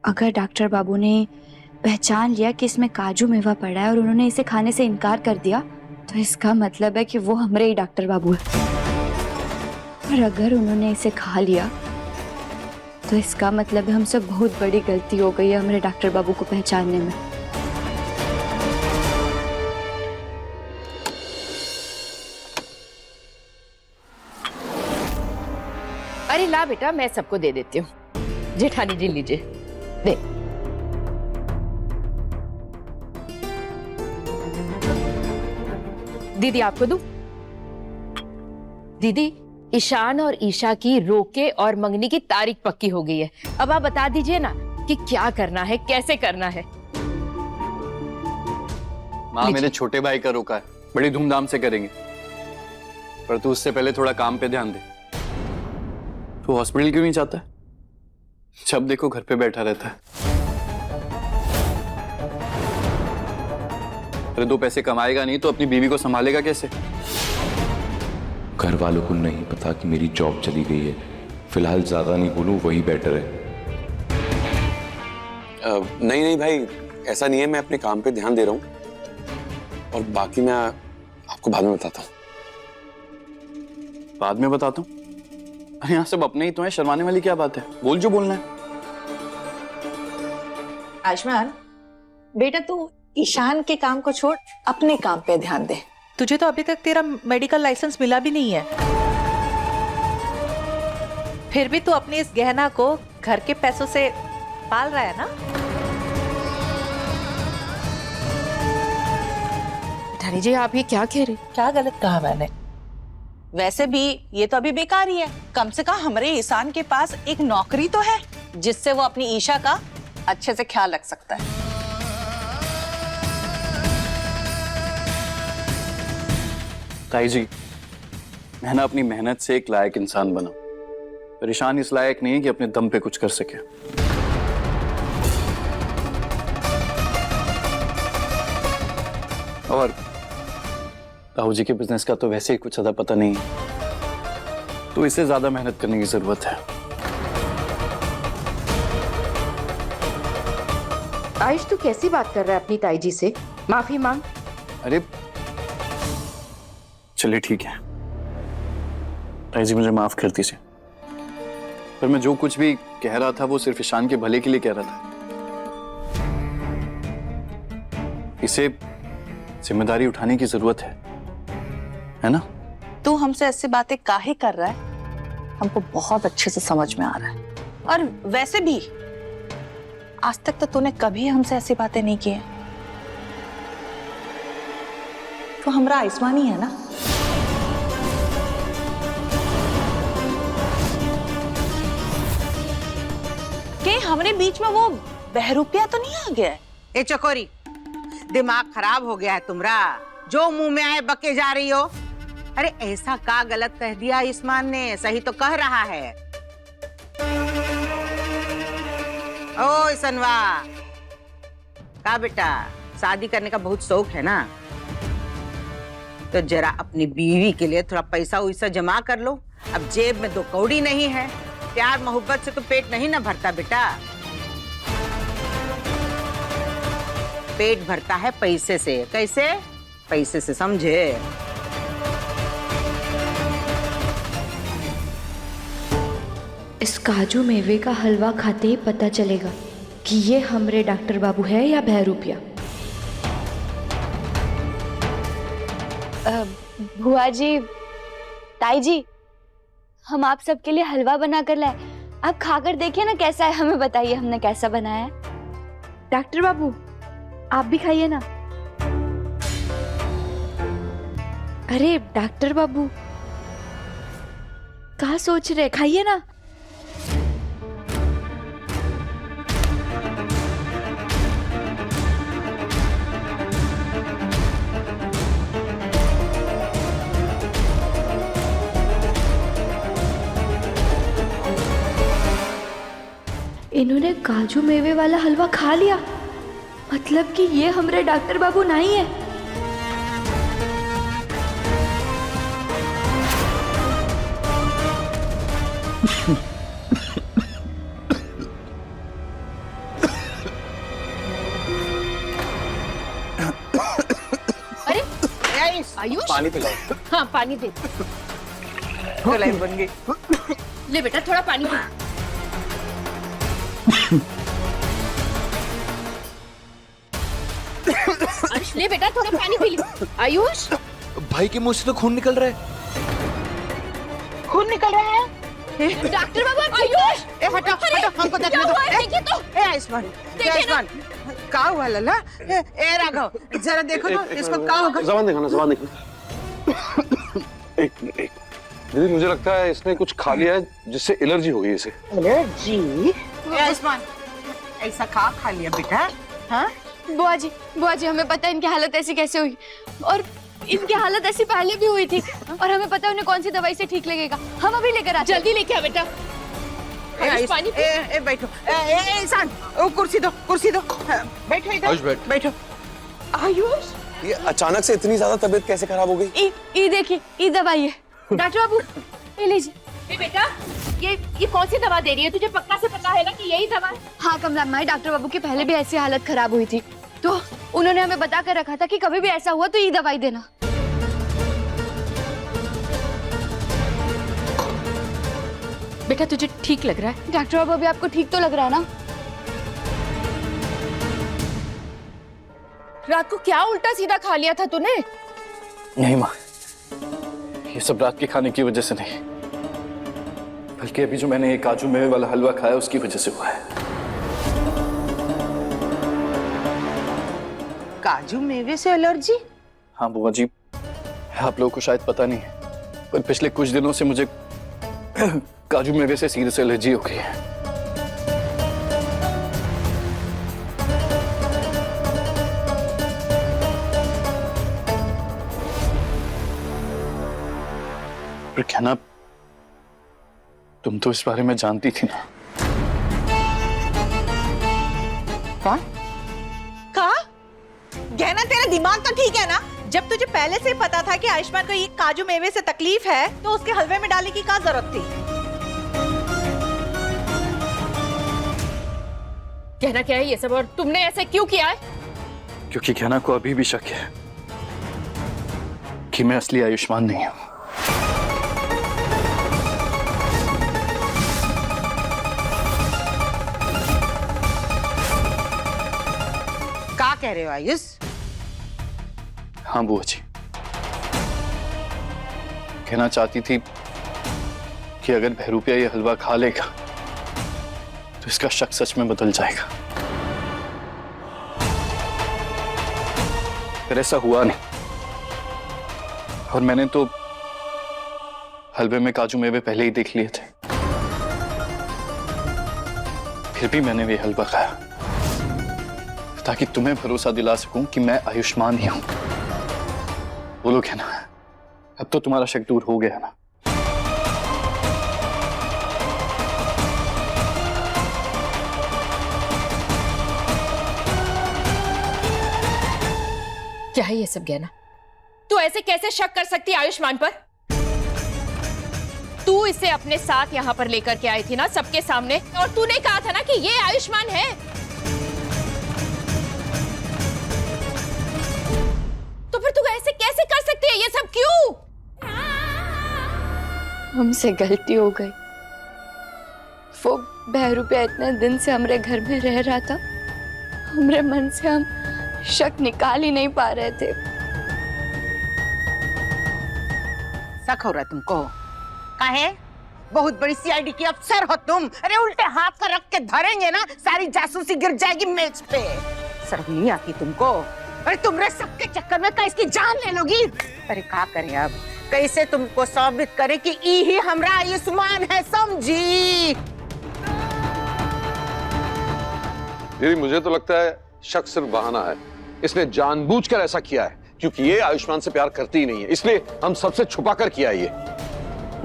अगर डॉक्टर बाबू ने पहचान लिया कि इसमें काजू मेवा पड़ा है और उन्होंने इसे खाने से इनकार कर दिया, तो इसका मतलब है कि वो हमारे ही डॉक्टर बाबू है। और अगर उन्होंने इसे खा लिया तो इसका मतलब है हमसे बहुत बड़ी गलती हो गई है हमारे डॉक्टर बाबू को पहचानने में। अरे ला बेटा, मैं सबको दे देती हूँ। जेठानी जी लीजिए, दे। दीदी आपको दूं? दीदी, ईशान और ईशा की रोके और मंगनी की तारीख पक्की हो गई है। अब आप बता दीजिए ना कि क्या करना है, कैसे करना है। माँ, मेरे छोटे भाई का रोका है, बड़ी धूमधाम से करेंगे, पर तू उससे पहले थोड़ा काम पे ध्यान दे। तू हॉस्पिटल क्यों नहीं जाता है? जब देखो घर पे बैठा रहता है। अरे 2 पैसे कमाएगा नहीं तो अपनी बीवी को संभालेगा कैसे? घर वालों को नहीं पता कि मेरी जॉब चली गई है। फिलहाल ज्यादा नहीं बोलूं, वही बेटर है। नहीं नहीं भाई, ऐसा नहीं है। मैं अपने काम पे ध्यान दे रहा हूँ और बाकी मैं आपको बाद में बताता हूँ। बाद में बताता हूँ? अरे यहाँ सब अपने ही तो हैं, शर्माने वाली क्या बात है? बोल जो बोलना है। आयुष्मान बेटा, तू ईशान के काम को छोड़ अपने काम पे ध्यान दे। तुझे तो अभी तक तेरा मेडिकल लाइसेंस मिला भी नहीं है, फिर भी तू अपनी इस गहना को घर के पैसों से पाल रहा है ना? जेठानी जी, आप ये क्या कह रहे? क्या गलत कहा मैंने? वैसे भी ये तो अभी बेकार ही है। कम से कम हमारे ईशान के पास एक नौकरी तो है जिससे वो अपनी ईशा का अच्छे से ख्याल रख सकता है। ताई जी, मैं ना अपनी मेहनत से एक लायक इंसान बना, पर ईशान इस लायक नहीं है कि अपने दम पे कुछ कर सके। और ताऊ जी के बिजनेस का तो वैसे ही कुछ ज्यादा पता नहीं है, तो इससे ज्यादा मेहनत करने की जरूरत है। आयुष, तू कैसी बात कर रहा है अपनी ताई जी से? माफी मांग। अरे चलिए ठीक है ताई जी, मुझे माफ कर दीजिए, पर मैं जो कुछ भी कह रहा था वो सिर्फ ईशान के भले के लिए कह रहा था। इसे जिम्मेदारी उठाने की जरूरत है ना? तू हमसे ऐसी बातें काहे कर रहा है, हमको बहुत अच्छे से समझ में आ रहा है। और वैसे भी आज तक तो तूने कभी हमसे ऐसी बातें नहीं की है। तो हमारा आयुष्मान ही है ना। के हमारे बीच में वो बहरूपिया तो नहीं आ गया है? ए चकोरी, दिमाग खराब हो गया है तुम्हारा? जो मुंह में आए बके जा रही हो। अरे ऐसा का गलत कह दिया ईस्मान ने? सही तो कह रहा है। ओ सनवा, का बेटा, शादी करने का बहुत शौक है ना? तो जरा अपनी बीवी के लिए थोड़ा पैसा वैसा जमा कर लो। अब जेब में 2 कौड़ी नहीं है। प्यार मोहब्बत से तो पेट नहीं ना भरता बेटा। पेट भरता है पैसे से। कैसे? पैसे से, समझे? इस काजू मेवे का हलवा खाते ही पता चलेगा कि ये हमरे डॉक्टर बाबू है या बहरूपिया। बुआ जी, ताई जी, हम आप सबके लिए हलवा बना कर लाए, आप खाकर देखिए ना कैसा है, हमें बताइए हमने कैसा बनाया है। डॉक्टर बाबू आप भी खाइए ना। अरे डॉक्टर बाबू क्या सोच रहे, खाइए ना। इन्होंने काजू मेवे वाला हलवा खा लिया, मतलब कि ये हमारे डॉक्टर बाबू नहीं है। पानी पिलाओ। हाँ पानी दे। गलाई बन गई। ले बेटा थोड़ा पानी पी। आयुष ले बेटा थोड़ा पानी पी ले। आयुष भाई के मुंह से तो खून निकल रहा है। खून निकल रहा है। डॉक्टर बाबू आयुष ए हटो हटो, हमको देखने दो। देखिए तो ए आयुष्मान, ए आयुष्मान, का हुआ लला? ए राघव, जरा देखो ना इसको का होगा। जबान दिखाना, जबान दिखाना। एक मिनट, एक दीदी, मुझे लगता है इसने कुछ खा लिया है जिससे एलर्जी हो गई इसे। एलर्जी? ए आयुष्मान, ऐसा खा लिया बेटा? हाँ बुआ जी हमें पता है इनकी हालत ऐसी कैसे हुई, और इनकी हालत ऐसी पहले भी हुई थी, और हमें पता है उन्हें कौन सी दवाई से ठीक लगेगा। हम अभी लेकर आते हैं। जल्दी लेके आ बेटा। आयुष पानी पी। ए बैठो। ए इंसान, कुर्सी दो, कुर्सी दो। बैठो इधर। आयुष बैठ। बैठो। आयुष, ये अचानक से इतनी ज्यादा तबीयत कैसे खराब हो गई? ये देखिए, ये दवाई है। डॉक्टर बाबू ये लीजिए। ए बेटा ये कौन सी दवा दे रही है? तुझे पक्का से पता है ना कि यही दवा है? हाँ कमला माई, डॉक्टर बाबू की पहले भी ऐसी हालत खराब हुई थी, तो उन्होंने हमें बता कर रखा था कि कभी भी ऐसा हुआ तो ये दवाई देना। बेटा तुझे ठीक लग रहा है? डॉक्टर बाबू अभी आपको ठीक तो लग रहा है ना? रात को क्या उल्टा सीधा खा लिया था तूने? नहीं माँ, ये सब रात के खाने की वजह से नहीं, बल्कि अभी जो मैंने ये काजू मेवे वाला हलवा खाया उसकी वजह से हुआ है। काजू मेवे से एलर्जी? हाँ बुआ जी, आप लोगों को शायद पता नहीं है, पर पिछले कुछ दिनों से मुझे काजू मेवे से सीरियस एलर्जी हो गई है। पर क्या ना, तुम तो इस बारे में जानती थी ना? कौन? का? गहना तेरा दिमाग तो ठीक है ना? जब तुझे पहले से ही पता था कि आयुष्मान को ये काजू मेवे से तकलीफ है, तो उसके हलवे में डालने की क्या जरूरत थी? कहना क्या है ये सब, और तुमने ऐसे क्यों किया है? क्योंकि कहना को अभी भी शक है कि मैं असली आयुष्मान नहीं हूं। क्या कह रहे हो आयुष? हाँ बुआ जी, कहना चाहती थी कि अगर बहरूपिया ये हलवा खा लेगा तो इसका शक सच में बदल जाएगा। पर ऐसा हुआ नहीं, और मैंने तो हलवे में काजू मेवे पहले ही देख लिए थे, फिर भी मैंने ये हलवा खाया ताकि तुम्हें भरोसा दिला सकूं कि मैं आयुष्मान ही हूं। बोलो क्या ना, अब तो तुम्हारा शक दूर हो गया ना? क्या है ये सब गहना? तू ऐसे कैसे शक कर सकती है आयुष्मान पर? तू इसे अपने साथ यहाँ पर लेकर के आई थी ना सबके सामने, और तूने कहा था ना कि ये आयुष्मान है। तो फिर तू ऐसे कैसे कर सकती है ये सब? क्यों? हमसे गलती हो गई। वो बहरूपिया इतने दिन से हमारे घर में रह रहा था, हमारे मन से हम शक निकाल ही नहीं पा रहे थे। शक हो रहा है तुमको? काहे? बहुत बड़ी सीआईडी की अफसर हो तुम। अरे उल्टे हाथ का रख के धरेंगे ना, सारी जासूसी गिर जाएगी मेज पे। शर्म नहीं आती तुमको? अरे तुमरे सबके चक्कर में क्या इसकी जान ले लोगी? अरे क्या करें अब? कैसे तुमको साबित करें कि ही हमरा आयुष्मान है, समझी? दीदी, मुझे तो लगता है शक सिर्फ बहाना है। इसने जानबूझकर ऐसा किया है क्योंकि ये आयुष्मान से प्यार करती ही नहीं है, इसलिए हम सबसे छुपा कर किया ये।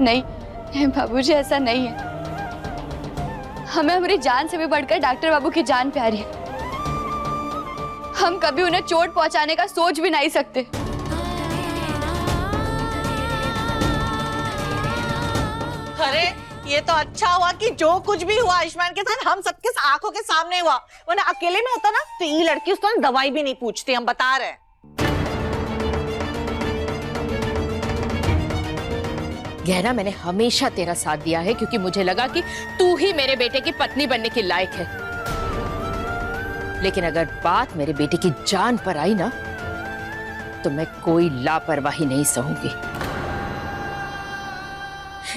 नहीं बाबूजी, ऐसा नहीं है। हमें हमारी जान से भी बढ़कर डॉक्टर बाबू की जान प्यारी है। हम कभी उन्हें चोट पहुंचाने का सोच भी नहीं सकते। अरे ये तो अच्छा हुआ कि जो कुछ भी हुआ आयुष्मान के साथ हम सबके आंखों के सामने हुआ। वरना अकेले में होता ना तो ये लड़की उसको दवाई भी नहीं पूछती। हम बता रहे हैं। गहना, मैंने हमेशा तेरा साथ दिया है क्योंकि मुझे लगा कि तू ही मेरे बेटे की पत्नी बनने के लायक है। लेकिन अगर बात मेरे बेटे की जान पर आई ना, तो मैं कोई लापरवाही नहीं सहूंगी।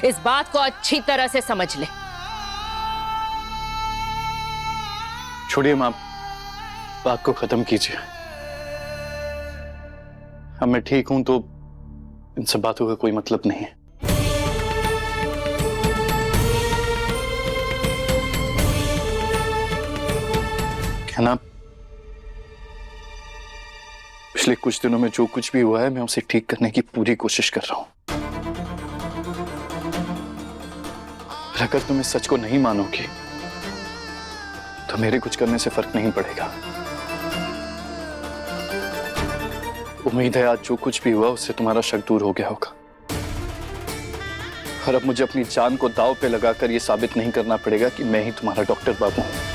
इस बात को अच्छी तरह से समझ ले। छोड़िए मां, बात को खत्म कीजिए। अब मैं ठीक हूं तो इन सब बातों का कोई मतलब नहीं है। क्या ना, पिछले कुछ दिनों में जो कुछ भी हुआ है मैं उसे ठीक करने की पूरी कोशिश कर रहा हूं। अगर तुम इस सच को नहीं मानोगे तो मेरे कुछ करने से फर्क नहीं पड़ेगा। उम्मीद है आज जो कुछ भी हुआ उससे तुम्हारा शक दूर हो गया होगा, और अब मुझे अपनी जान को दांव पे लगाकर यह साबित नहीं करना पड़ेगा कि मैं ही तुम्हारा डॉक्टर बाबू हूं।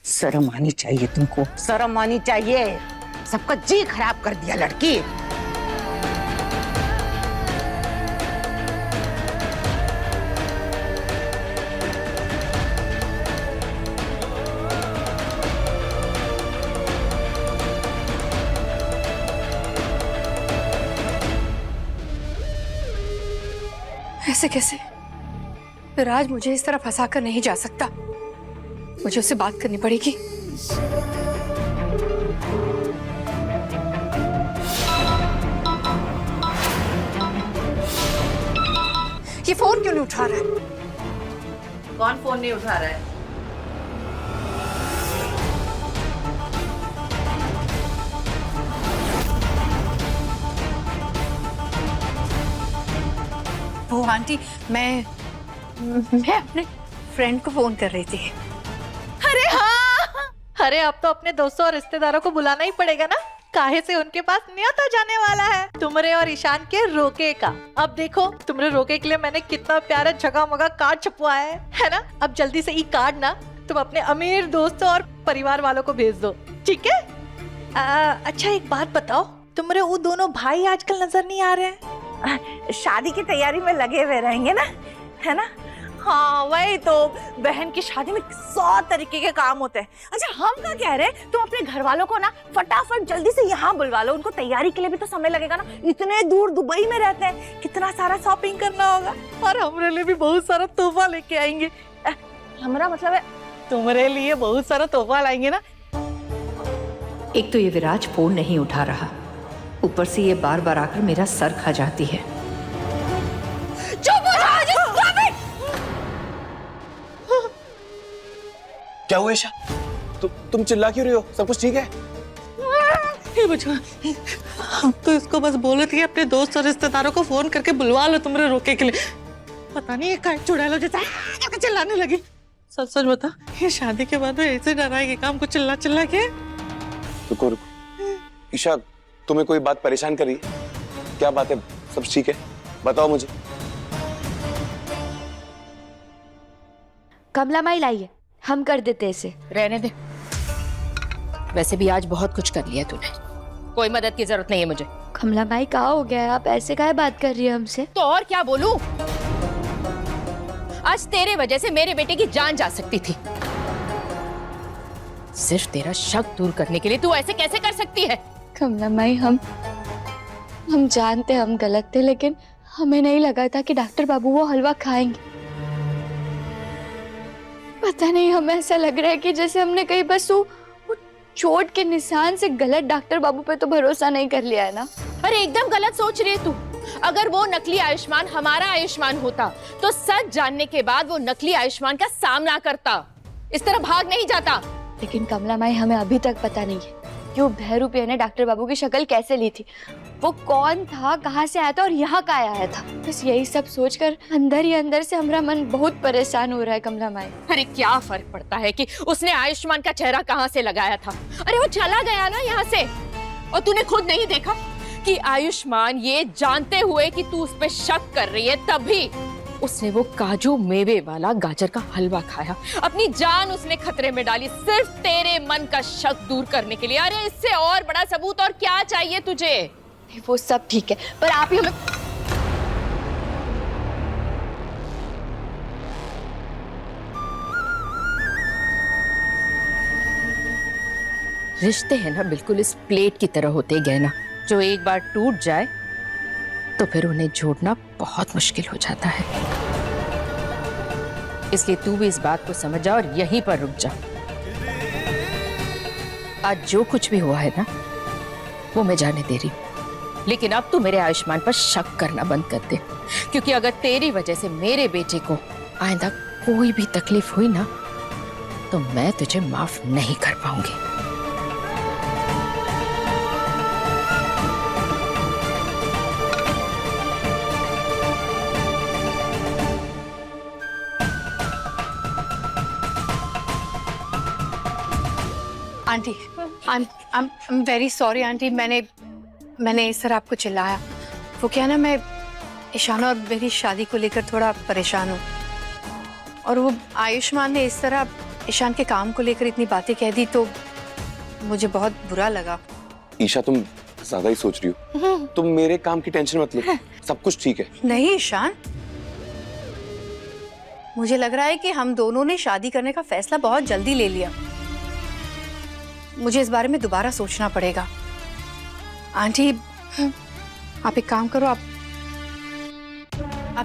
शर्म आनी चाहिए तुमको, शर्म आनी चाहिए। सबका जी खराब कर दिया लड़की। ऐसे कैसे? राज मुझे इस तरह फंसा कर नहीं जा सकता। मुझे उससे बात करनी पड़ेगी। ये फोन क्यों नहीं उठा रहा है? कौन फोन नहीं उठा रहा है? वो आंटी, मैं अपने फ्रेंड को फोन कर रही थी। अरे हाँ, अरे अब तो अपने दोस्तों और रिश्तेदारों को बुलाना ही पड़ेगा ना, काहे से उनके पास न्योता जाने वाला है तुमरे और ईशान के रोके का। अब देखो तुमरे रोके के लिए मैंने कितना प्यारा जगह मगा कार्ड छपवाया है ना। अब जल्दी से ये कार्ड ना तुम अपने अमीर दोस्तों और परिवार वालों को भेज दो, ठीक है? अच्छा एक बात बताओ, तुमरे वो दोनों भाई आजकल नजर नहीं आ रहे हैं? शादी की तैयारी में लगे हुए रहेंगे ना, है ना? हाँ वही तो, बहन की शादी में 100 तरीके के काम होते हैं। अच्छा हम क्या कह रहे हैं, तुम अपने घर वालों को ना फटाफट जल्दी से यहाँ बुलवा लो। उनको तैयारी के लिए भी तो समय लगेगा ना, इतने दूर दुबई में रहते हैं, कितना सारा शॉपिंग करना होगा। और हमारे लिए भी बहुत सारा तोहफा लेके आएंगे। हमारा मतलब है तुम्हारे लिए बहुत सारा तोहफा लाएंगे ना। एक तो ये विराज फोन नहीं उठा रहा, ऊपर से ये बार बार आकर मेरा सर खा जाती है। चुप हो जाओ, क्या हुआ ईशा? तुम चिल्ला क्यों रही हो? सब कुछ ठीक है? हे बच्चा, हम तो इसको बस बोले थे अपने दोस्त और रिश्तेदारों को फोन करके बुलवा लो तुमरे रोके के लिए। पता नहीं ये काय चुड़ैल जैसा चिल्लाने लगी। सच सच बता, ये शादी के बाद ऐसे डराएगी काम को चिल्ला चिल्ला के? रुको रुको ईशा, तुम्हें कोई बात परेशान कर रही है? क्या बात है? सब ठीक है? बताओ मुझे। कमला माई लाइए, हम कर देते इसे। रहने दे, वैसे भी आज बहुत कुछ कर लिया तूने, कोई मदद की जरूरत नहीं है मुझे। कमला माई कहाँ हो गया है? आप ऐसे काहे बात कर रही है हमसे? तो और क्या बोलूं? आज तेरे वजह से मेरे बेटे की जान जा सकती थी। सिर्फ तेरा शक दूर करने के लिए तू ऐसे कैसे कर सकती है? कमला माई, हम जानते हम गलत थे, लेकिन हमें नहीं लगा था कि डॉक्टर बाबू वो हलवा खाएंगे। पता नहीं, हमें ऐसा लग रहा है कि जैसे हमने कहीं बस वो चोट के निशान से गलत डॉक्टर बाबू पे तो भरोसा नहीं कर लिया है ना। अरे एकदम गलत सोच रही है तू। अगर वो नकली आयुष्मान हमारा आयुष्मान होता तो सच जानने के बाद वो नकली आयुष्मान का सामना करता, इस तरह भाग नहीं जाता। लेकिन कमला माई, हमें अभी तक पता नहीं है कि वो बहरूपिया ने डॉक्टर बाबू की शक्ल कैसे ली थी, वो कौन था, कहाँ से आया था और यहाँ का आया था। बस यही सब सोचकर अंदर ही अंदर से हमारा मन बहुत परेशान हो रहा है कमला माई। अरे क्या फर्क पड़ता है कि उसने आयुष्मान का चेहरा कहाँ से लगाया था? अरे वो चला गया ना यहाँ से। और तूने खुद नहीं देखा कि आयुष्मान ये जानते हुए कि तू उस पर शक कर रही है, तब भी उसने वो काजू मेवे वाला गाजर का हलवा खाया, अपनी जान उसने खतरे में डाली सिर्फ तेरे मन का शक दूर करने के लिए। अरे इससे और बड़ा सबूत और क्या चाहिए तुझे? वो सब ठीक है, पर आप ही हमें रिश्ते हैं ना बिल्कुल इस प्लेट की तरह होते गए ना, जो एक बार टूट जाए तो फिर उन्हें जोड़ना बहुत मुश्किल हो जाता है। इसलिए तू भी इस बात को समझ जा और यहीं पर रुक जा। आज जो कुछ भी हुआ है ना वो मैं जाने दे रही हूं, लेकिन अब तू मेरे आयुष्मान पर शक करना बंद कर दे, क्योंकि अगर तेरी वजह से मेरे बेटे को आइंदा कोई भी तकलीफ हुई ना तो मैं तुझे माफ नहीं कर पाऊंगी। Aunty, I'm very sorry aunty, मैंने इस तरह आपको चिल्लाया। वो क्या ना, मैं ईशान और मेरी शादी को लेकर थोड़ा परेशान हूँ, और वो आयुष्मान ने इस तरह ईशान के काम को लेकर इतनी बातें कह दी तो मुझे बहुत बुरा लगा। ईशा तुम ज्यादा ही सोच रही हो। तुम मेरे काम की टेंशन मत लो, सब कुछ ठीक है। नहीं ईशान, मुझे लग रहा है कि हम दोनों ने शादी करने का फैसला बहुत जल्दी ले लिया। मुझे इस बारे में दोबारा सोचना पड़ेगा। आंटी, आप एक काम करो, आप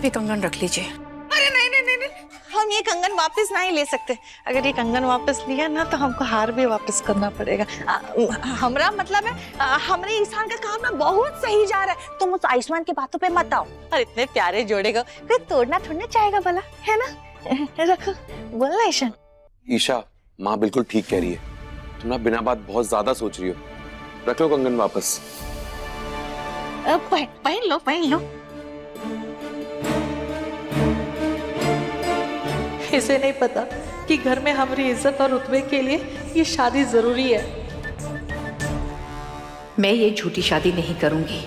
ये कंगन रख लीजिए। अरे नहीं नहीं नहीं नहीं, हम ये कंगन वापस नहीं ले सकते। अगर ये कंगन वापस लिया ना तो हमको हार भी वापस करना पड़ेगा। हमरा मतलब है, हमरे ईशान का काम ना बहुत सही जा रहा है। तुम उस आयुष्मान की बातों पे मत आओ। और इतने प्यारे जोड़े को कोई तोड़ना थोड़ना चाहेगा भला, है ना? रखो, बोलना ईशान। ईशा, माँ बिल्कुल ठीक कह रही है। तुम ना बिना बात बहुत ज्यादा सोच रही हो। रख लो कंगन वापस। पहन लो, पहन लो। इसे नहीं पता कि घर में हमारी इज्जत और रुतबे के लिए ये शादी जरूरी है। मैं ये झूठी शादी नहीं करूंगी।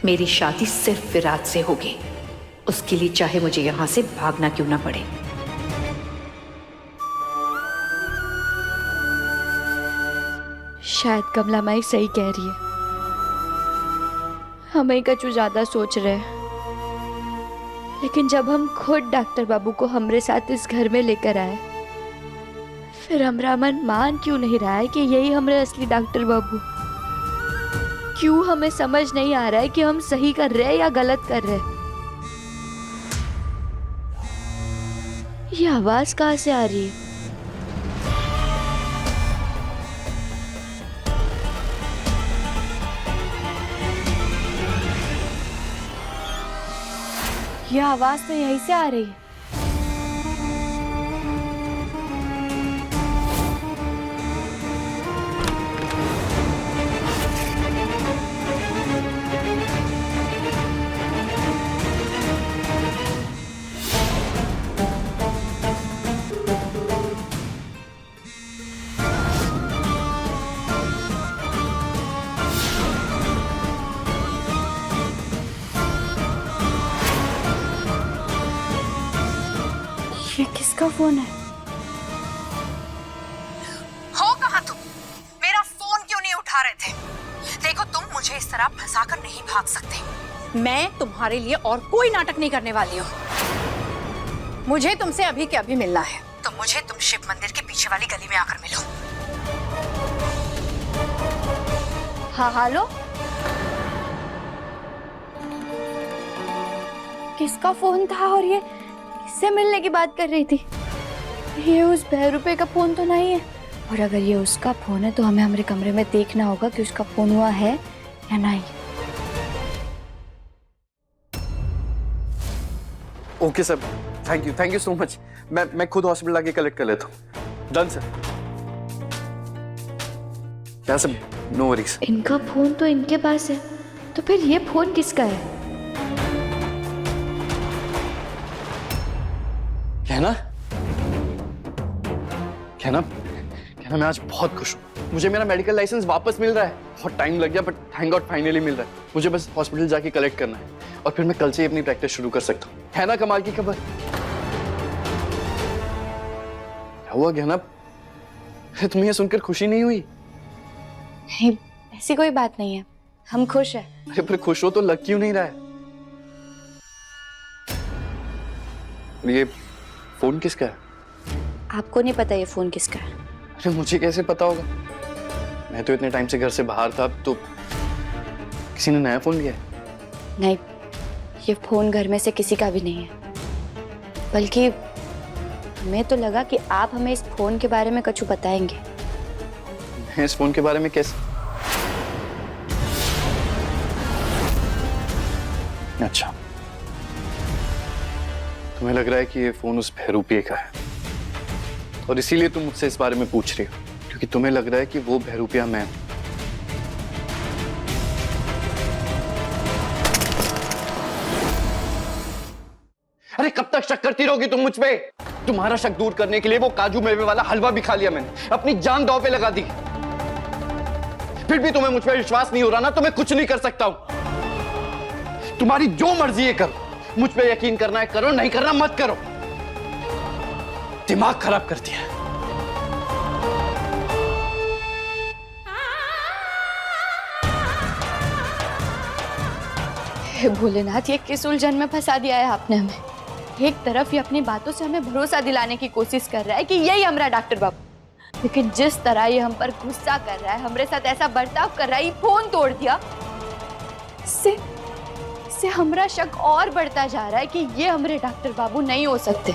मेरी शादी सिर्फ विराट से होगी, उसके लिए चाहे मुझे यहां से भागना क्यों ना पड़े। शायद कमला माई सही कह रही है, हम ही कछु ज्यादा सोच रहे हैं। लेकिन जब हम खुद डॉक्टर बाबू को हमरे साथ इस घर में लेकर आए, फिर हमरा मन मान क्यों नहीं रहा है कि यही हमरे असली डॉक्टर बाबू? क्यों हमें समझ नहीं आ रहा है कि हम सही कर रहे हैं या गलत कर रहे हैं? ये आवाज कहाँ से आ रही है? यह आवाज तो यहीं से आ रही है। ये किसका फोन है? हो कहाँ तुम? मेरा फोन क्यों नहीं उठा रहे थे? देखो, तुम मुझे इस तरह फंसाकर नहीं भाग सकते। मैं तुम्हारे लिए और कोई नाटक नहीं करने वाली हूँ। मुझे तुमसे अभी के अभी मिलना है, तो मुझे तुम शिव मंदिर के पीछे वाली गली में आकर मिलो। हाँ, हेलो, किसका फोन था और ये किससे मिलने की बात कर रही थी? ये उस बहरूपे का फोन तो नहीं है, और अगर ये उसका फोन है तो हमें हमारे कमरे में देखना होगा कि उसका फोन हुआ है या नहीं। Okay sir, thank you so much. मैं खुद हॉस्पिटल आके कलेक्ट कर लेता हूँ। Done sir. क्या सर, नो वरीज। इनका फोन तो इनके पास है, तो फिर ये फोन किसका है? कहना मैं आज बहुत खुश हूँ। मुझे मेरा मेडिकल लाइसेंस वापस मिल रहा है। बहुत टाइम लग गया, बट थैंक गॉड फाइनली मिल रहा है। मुझे बस हॉस्पिटल जाके कलेक्ट करना है। और फिर मैं कल से ही अपनी प्रैक्टिस शुरू कर सकता हूँ। है ना कमाल की खबर? क्या हुआ ज्ञाना? तुम्हें यह सुनकर खुशी नहीं हुई? नहीं, ऐसी कोई बात नहीं है, हम खुश हैं। अरे पर खुश हो तो लग क्यों नहीं रहा है? ये फोन किसका है? आपको नहीं पता ये फोन किसका है? अरे मुझे कैसे पता होगा? मैं तो इतने टाइम से घर से बाहर था, तो किसी ने नया फोन लिया है? नहीं, ये फोन घर में से किसी का भी नहीं है। बल्कि हमें तो लगा कि आप हमें इस फोन के बारे में कुछ बताएंगे। मैं इस फोन के बारे में कैसे? अच्छा, तुम्हें लग रहा है कि ये फोन उस बहरूपिये का है और इसीलिए तुम मुझसे इस बारे में पूछ रही हो, क्योंकि तुम्हें लग रहा है कि वो बहरूपिया मैं हूं। अरे कब तक शक करती रहोगी तुम मुझ पे? तुम्हारा शक दूर करने के लिए वो काजू मेवे वाला हलवा भी खा लिया मैंने, अपनी जान दांव पे लगा दी। फिर भी तुम्हें मुझ पे विश्वास नहीं हो रहा ना, तो मैं कुछ नहीं कर सकता हूं। तुम्हारी जो मर्जी है करो, मुझ पे यकीन करना है करो, नहीं करना मत करो। दिमाग खराब कर दिया। हे भोलेनाथ, ये किस उलझन में फंसा दिया है आपने हमें। एक तरफ ये अपनी बातों से हमें भरोसा दिलाने की कोशिश कर रहा है कि यही हमारा डॉक्टर बाबू, लेकिन जिस तरह ये हम पर गुस्सा कर रहा है, हमारे साथ ऐसा बर्ताव कर रहा है, ये फोन तोड़ दिया, इससे हमारा शक और बढ़ता जा रहा है कि ये हमारे डॉक्टर बाबू नहीं हो सकते।